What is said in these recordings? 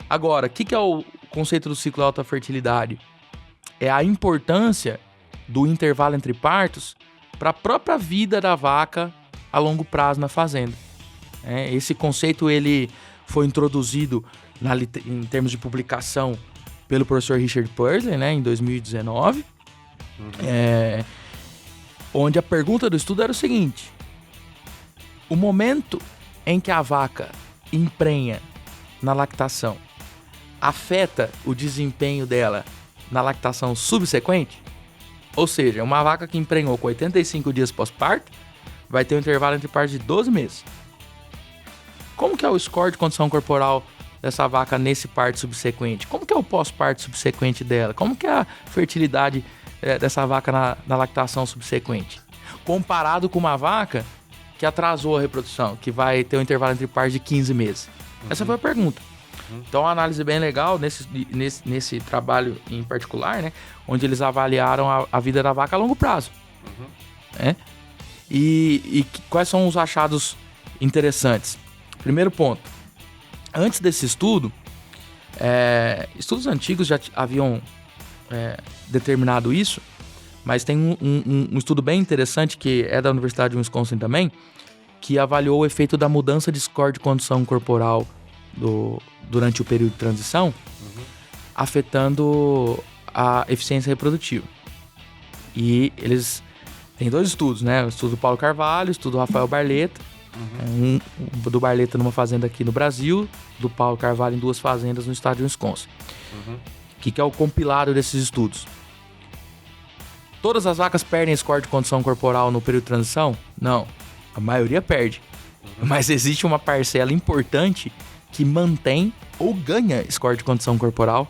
Agora, o que é o conceito do ciclo de alta fertilidade? É a importância do intervalo entre partos para a própria vida da vaca a longo prazo na fazenda. Esse conceito ele foi introduzido em termos de publicação pelo professor Richard Pursley, né, em 2019, onde a pergunta do estudo era o seguinte: o momento em que a vaca emprenha na lactação afeta o desempenho dela na lactação subsequente? Ou seja, uma vaca que emprenhou com 85 dias pós-parto vai ter um intervalo entre partos de 12 meses. Como que é o score de condição corporal dessa vaca nesse parto subsequente? Como que é o pós-parto subsequente dela? Como que é a fertilidade dessa vaca na lactação subsequente? Comparado com uma vaca que atrasou a reprodução, que vai ter um intervalo entre partos de 15 meses. Essa foi a pergunta. Então, uma análise bem legal nesse trabalho em particular, né? Onde eles avaliaram a vida da vaca a longo prazo. E quais são os achados interessantes? Primeiro ponto. Antes desse estudo, estudos antigos já haviam determinado isso, mas tem um estudo bem interessante que é da Universidade de Wisconsin também, que avaliou o efeito da mudança de score de condição corporal durante o período de transição, afetando a eficiência reprodutiva. E eles têm 2 estudos, né? O estudo do Paulo Carvalho, o estudo do Rafael Barletta. Um do Barletta numa fazenda aqui no Brasil, do Paulo Carvalho em 2 fazendas no estado de Wisconsin. O que é o compilado desses estudos? Todas as vacas perdem score de condição corporal no período de transição? Não. A maioria perde. Mas existe uma parcela importante que mantém ou ganha score de condição corporal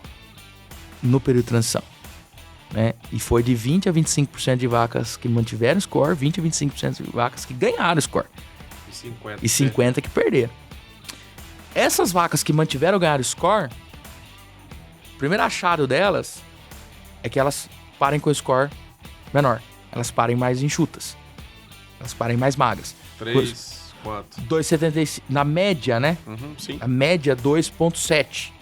no período de transição. Né? E foi de 20% a 25% de vacas que mantiveram score, 20% a 25% de vacas que ganharam score. E 50% que perderam. Essas vacas que mantiveram ou ganharam score, o primeiro achado delas é que elas parem com o score menor. Elas parem mais enxutas. Elas parem mais magras. 3, 4. 2,75. Na média, né? Sim. A média 2,7.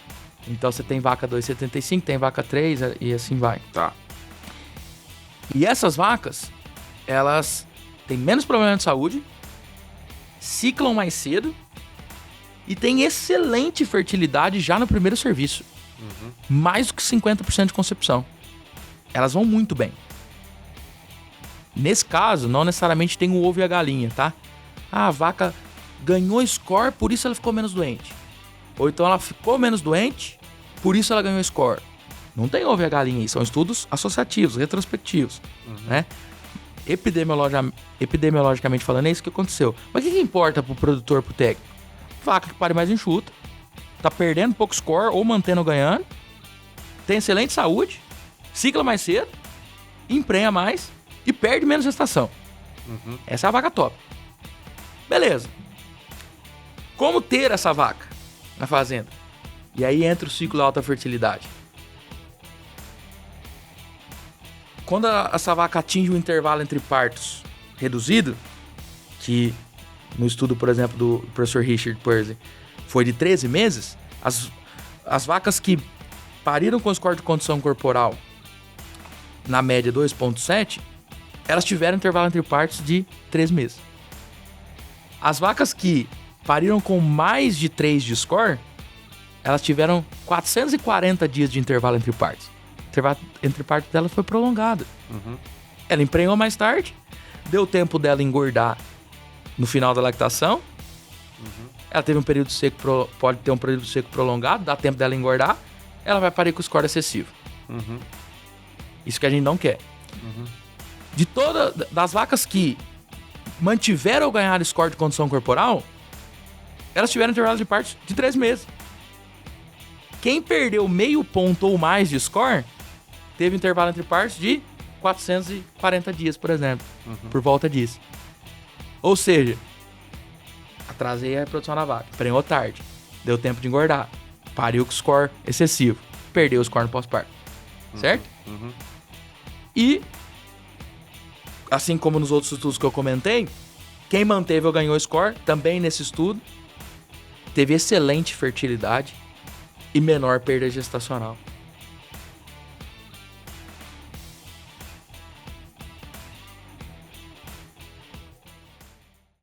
Então você tem vaca 2,75, tem vaca 3 e assim vai. Tá. E essas vacas, elas têm menos problema de saúde, ciclam mais cedo e têm excelente fertilidade já no primeiro serviço. Mais do que 50% de concepção. Elas vão muito bem. Nesse caso, não necessariamente tem o ovo e a galinha, tá? A vaca ganhou score, por isso ela ficou menos doente. Ou então ela ficou menos doente, por isso ela ganhou score. Não tem ovo e a galinha aí, são estudos associativos, retrospectivos, né? Epidemiologicamente falando, é isso que aconteceu. Mas o que importa pro produtor, pro técnico? Vaca que pare mais enxuta, tá perdendo pouco score ou mantendo ou ganhando, tem excelente saúde, cicla mais cedo, emprenha mais e perde menos gestação. Essa é a vaca top. Beleza. Como ter essa vaca na fazenda? E aí entra o ciclo da alta fertilidade. Quando essa vaca atinge um intervalo entre partos reduzido, que no estudo, por exemplo, do professor Richard Pursley, foi de 13 meses, as vacas que pariram com score de condição corporal na média 2,7, elas tiveram intervalo entre partos de 3 meses. As vacas que pariram com mais de 3 de score, elas tiveram 440 dias de intervalo entre partos. O intervalo entre partos dela foi prolongado. Ela emprenhou mais tarde, deu tempo dela engordar no final da lactação. Ela teve um período seco, pode ter um período seco prolongado, dá tempo dela engordar, ela vai parir com score excessivo. Isso que a gente não quer. Das vacas que mantiveram ou ganharam score de condição corporal, elas tiveram intervalo de partos de 3 meses. Quem perdeu meio ponto ou mais de score, teve intervalo entre partos de 440 dias, por exemplo. Por volta disso. Ou seja, atrasei a reprodução da vaca, emprenhou tarde, deu tempo de engordar, pariu com score excessivo, perdeu o score no pós-parto. Certo? E, assim como nos outros estudos que eu comentei, quem manteve ou ganhou score, também nesse estudo, teve excelente fertilidade e menor perda gestacional.